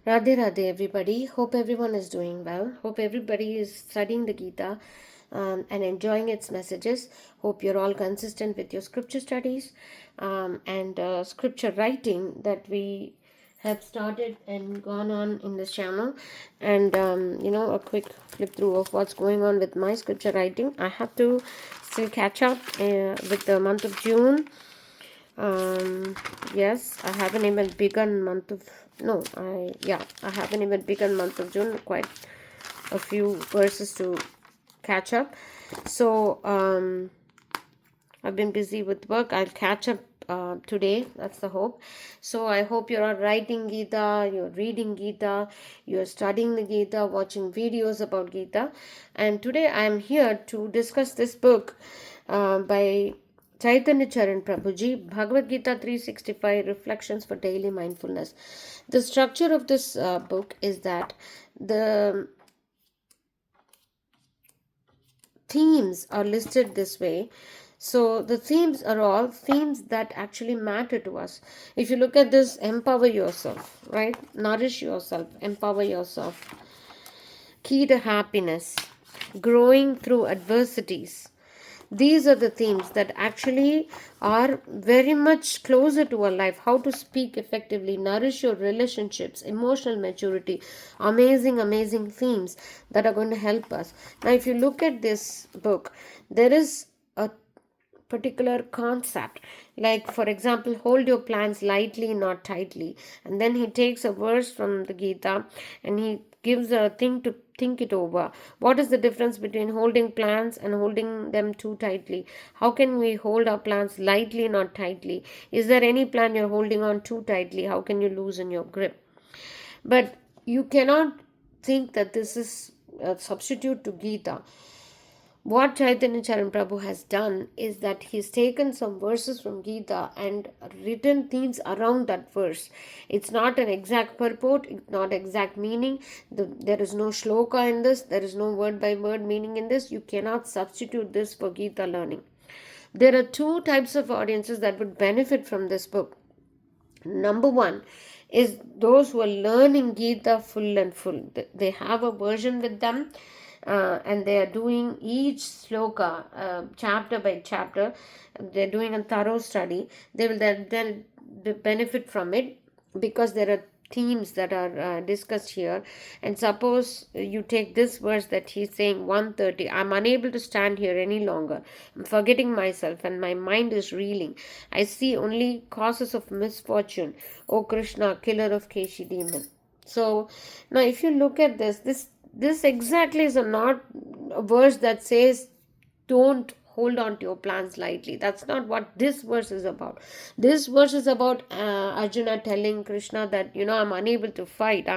Radhe Radhe everybody. Hope everyone is doing well. Hope everybody is studying the Gita and enjoying its messages. Hope you're all consistent with your scripture studies and scripture writing that we have started and gone on in this channel. And a quick flip through of what's going on with my scripture writing. I have to still catch up with the month of June. Yes, I haven't even begun month of I haven't even begun month of June. Quite a few verses to catch up. So I've been busy with work. I'll catch up today. That's the hope. So I hope you're all writing Gita, you're reading Gita, you're studying the Gita, watching videos about Gita. And today I'm here to discuss this book by Chaitanya Charan Prabhuji, Bhagavad Gita 365 Reflections for Daily Mindfulness. The structure of this book is that the themes are listed this way. So the themes are all themes that actually matter to us. If you look at this, empower yourself, right? Nourish yourself, empower yourself. Key to happiness, growing through adversities. These are the themes that actually are very much closer to our life. How to speak effectively, nourish your relationships, emotional maturity. Amazing, amazing themes that are going to help us. Now, if you look at this book, there is a particular concept, like for example, hold your plans lightly, not tightly. And then he takes a verse from the Gita and he gives a thing to think it over. What is the difference between holding plans and holding them too tightly? How can we hold our plans lightly, not tightly? Is there any plan you're holding on too tightly? How can you loosen your grip? But you cannot think that this is a substitute to Gita. What Chaitanya Charan Prabhu has done is that he's taken some verses from Gita and written themes around that verse. It's not an exact purport, it's not exact meaning. There is no shloka in this, there is no word by word meaning in this. You cannot substitute this for Gita learning. There are two types of audiences that would benefit from this book. Number one is those who are learning Gita full and full. They have a version with them and they are doing each sloka chapter by chapter. They're doing a thorough study. They will then benefit from it because there are themes that are discussed here. And suppose you take this verse that he's saying 130, I'm unable to stand here any longer, I'm forgetting myself and my mind is reeling, I see only causes of misfortune, O Krishna, killer of Keshi demon. So now if you look at this exactly is not a verse that says don't hold on to your plans lightly. That's not what this verse is about. This verse is about Arjuna telling Krishna that I'm unable to fight.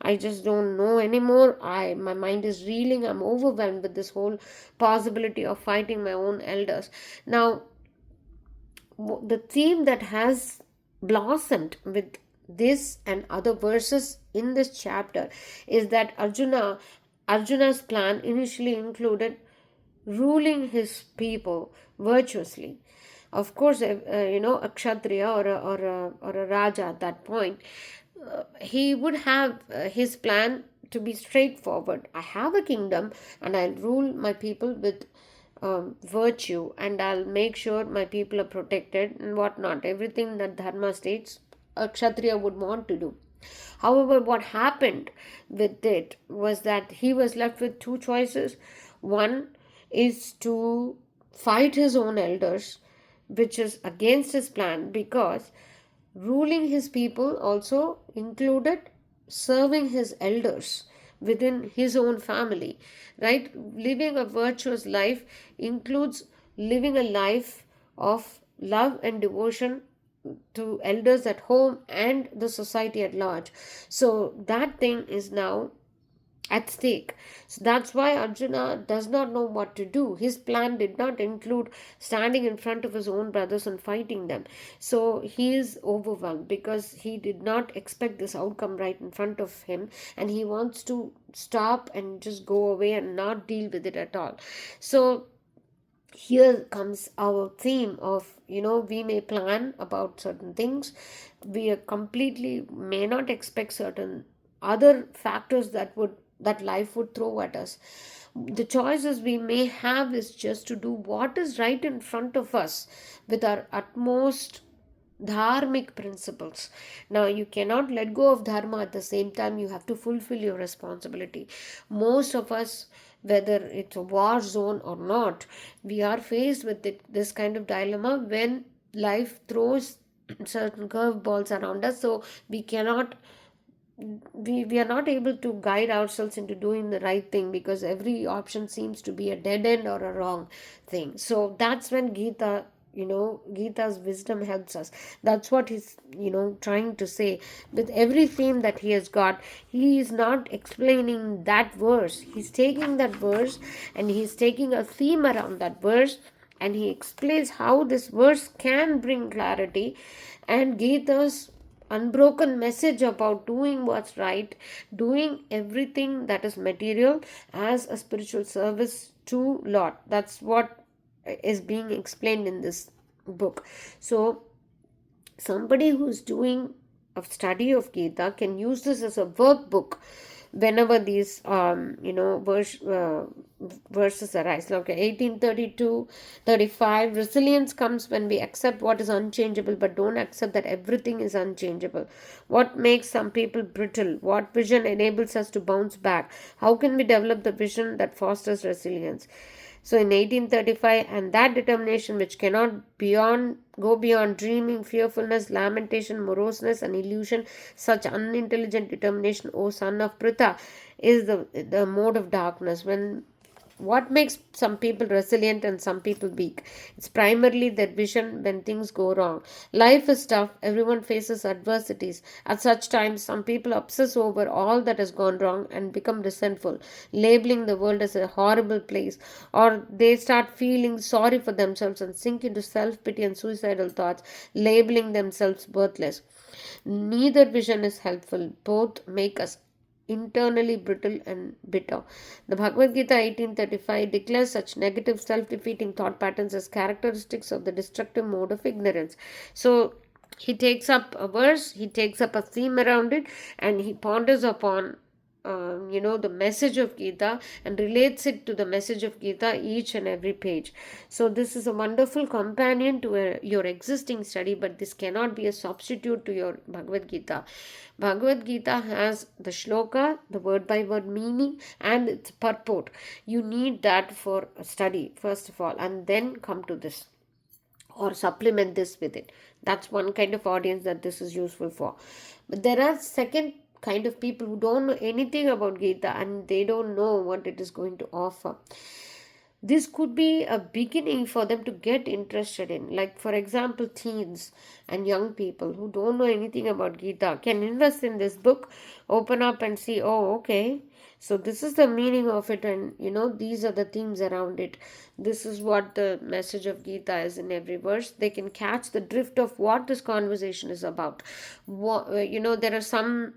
I just don't know anymore. My mind is reeling. I'm overwhelmed with this whole possibility of fighting my own elders. Now the theme that has blossomed with this and other verses in this chapter is that Arjuna's plan initially included ruling his people virtuously. Of course, a kshatriya or a raja at that point, he would have his plan to be straightforward. I have a kingdom and I'll rule my people with virtue, and I'll make sure my people are protected and whatnot. Everything that Dharma states, a Kshatriya would want to do. However, what happened with it was that he was left with two choices. One is to fight his own elders, which is against his plan, because ruling his people also included serving his elders within his own family, right? Living a virtuous life includes living a life of love and devotion to elders at home and the society at large. So that thing is now at stake. So that's why Arjuna does not know what to do. His plan did not include standing in front of his own brothers and fighting them. So he is overwhelmed because he did not expect this outcome right in front of him, and he wants to stop and just go away and not deal with it at all. So here comes our theme of, we may plan about certain things, we are completely may not expect certain other factors that life would throw at us. The choices we may have is just to do what is right in front of us with our utmost dharmic principles. Now, you cannot let go of dharma, at the same time you have to fulfill your responsibility. Most of us, whether it's a war zone or not, we are faced with this kind of dilemma when life throws certain curveballs around us. So we cannot, we are not able to guide ourselves into doing the right thing, because every option seems to be a dead end or a wrong thing. So that's when Gita's wisdom helps us. That's what he's trying to say. With every theme that he has got, he is not explaining that verse, he's taking that verse and he's taking a theme around that verse, and he explains how this verse can bring clarity. And Gita's unbroken message about doing what's right, doing everything that is material as a spiritual service to Lord. That's what is being explained in this book. So somebody who's doing a study of Gita can use this as a workbook whenever these verses arise. Like 1832, 35, resilience comes when we accept what is unchangeable but don't accept that everything is unchangeable. What makes some people brittle? What vision enables us to bounce back? How can we develop the vision that fosters resilience? So in 1835, and that determination which cannot go beyond dreaming, fearfulness, lamentation, moroseness, and illusion, such unintelligent determination, O son of Pritha, is the mode of darkness. What makes some people resilient and some people weak? It's primarily their vision when things go wrong. Life is tough, everyone faces adversities. At such times, some people obsess over all that has gone wrong and become resentful, labeling the world as a horrible place, or they start feeling sorry for themselves and sink into self pity and suicidal thoughts, labeling themselves worthless. Neither vision is helpful, both make us internally brittle and bitter. The Bhagavad Gita 1835 declares such negative self-defeating thought patterns as characteristics of the destructive mode of ignorance. So he takes up a verse, he takes up a theme around it, and he ponders upon the message of Gita, and relates it to the message of Gita each and every page. So this is a wonderful companion to your existing study, but this cannot be a substitute to your Bhagavad Gita. Bhagavad Gita has the shloka, the word by word meaning, and its purport. You need that for a study, first of all, and then come to this or supplement this with it. That's one kind of audience that this is useful for. But there are second kind of people who don't know anything about Gita, and they don't know what it is going to offer. This could be a beginning for them to get interested in. Like, for example, teens and young people who don't know anything about Gita can invest in this book, open up and see, oh, okay, so this is the meaning of it, and these are the themes around it. This is what the message of Gita is in every verse. They can catch the drift of what this conversation is about. There are some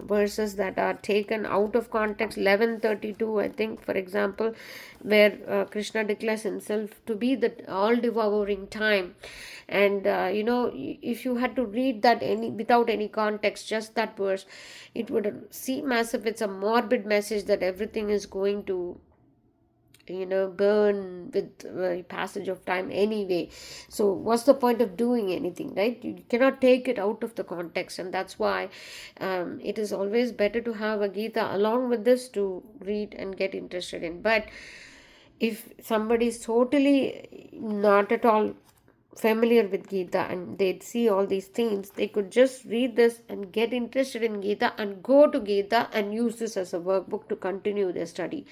verses that are taken out of context. 1132, I think, for example, where Krishna declares himself to be the all devouring time, and if you had to read that without any context, just that verse, it would seem as if it's a morbid message that everything is going to burn with passage of time anyway. So what's the point of doing anything, right? You cannot take it out of the context, and that's why it is always better to have a Gita along with this to read and get interested in. But if somebody is totally not at all familiar with Gita and they'd see all these themes, they could just read this and get interested in Gita and go to Gita and use this as a workbook to continue their study.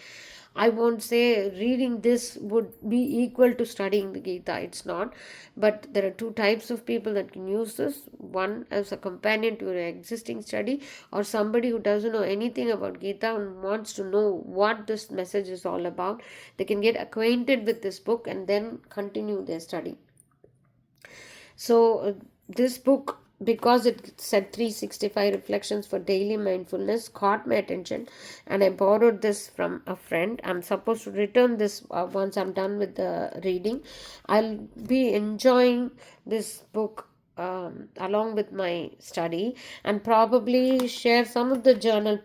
I won't say reading this would be equal to studying the Gita. It's not. But there are two types of people that can use this. One as a companion to an existing study, or somebody who doesn't know anything about Gita and wants to know what this message is all about. They can get acquainted with this book and then continue their study. So this book because it said 365 reflections for daily mindfulness, caught my attention, and I borrowed this from a friend. I'm supposed to return this once I'm done with the reading. I'll be enjoying this book along with my study, and probably share some of the journal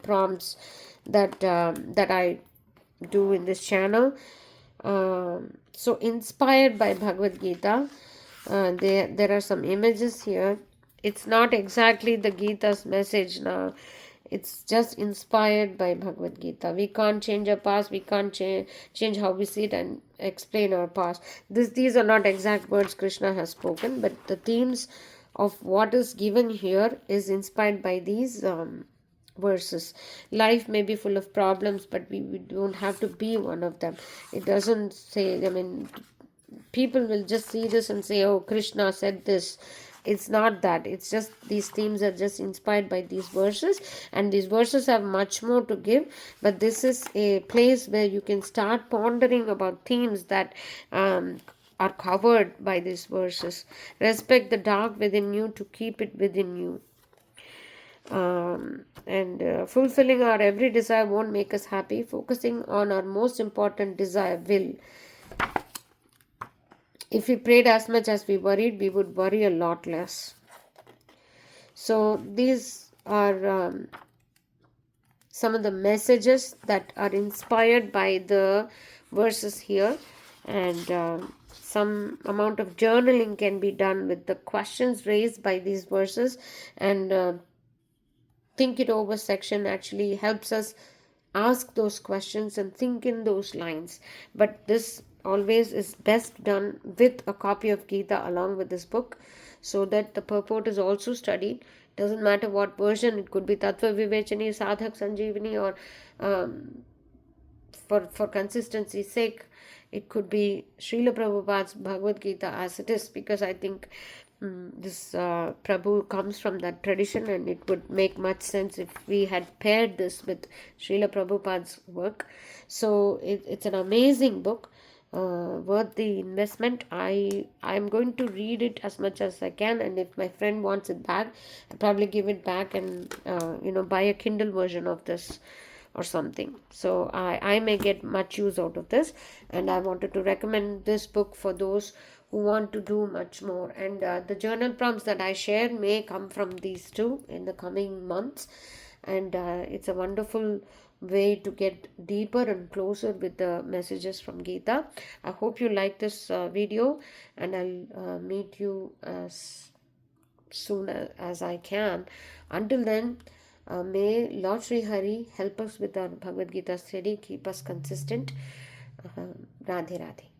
prompts that I do in this channel. So inspired by Bhagavad Gita, there are some images here. It's not exactly the Gita's message now. It's just inspired by Bhagavad Gita. We can't change our past. We can't change how we see it and explain our past. These are not exact words Krishna has spoken, but the themes of what is given here is inspired by these verses. Life may be full of problems, but we don't have to be one of them. It doesn't say, I mean, people will just see this and say, oh, Krishna said this. It's not that. It's just these themes are just inspired by these verses, and these verses have much more to give. But this is a place where you can start pondering about themes that are covered by these verses. Respect the dark within you to keep it within you. And fulfilling our every desire won't make us happy. Focusing on our most important desire will. If we prayed as much as we worried, we would worry a lot less. So these are some of the messages that are inspired by the verses here, and some amount of journaling can be done with the questions raised by these verses, and think it over section actually helps us ask those questions and think in those lines. But this always is best done with a copy of Gita along with this book, so that the purport is also studied. Doesn't matter what version, it could be Tattva Vivechani, Sadhak Sanjeevani, or for consistency's sake, it could be Srila Prabhupada's Bhagavad Gita as it is, because I think this Prabhu comes from that tradition, and it would make much sense if we had paired this with Srila Prabhupada's work. So it's an amazing book, worth the investment. I'm going to read it as much as I can, and if my friend wants it back, I'll probably give it back and buy a Kindle version of this or something. So I may get much use out of this, and I wanted to recommend this book for those who want to do much more. And the journal prompts that I share may come from these two in the coming months, and it's a wonderful way to get deeper and closer with the messages from Gita. I hope you like this video, and I'll meet you as soon as I can. Until then, may Lord Sri Hari help us with our Bhagavad Gita study, keep us consistent. Radhe Radhe.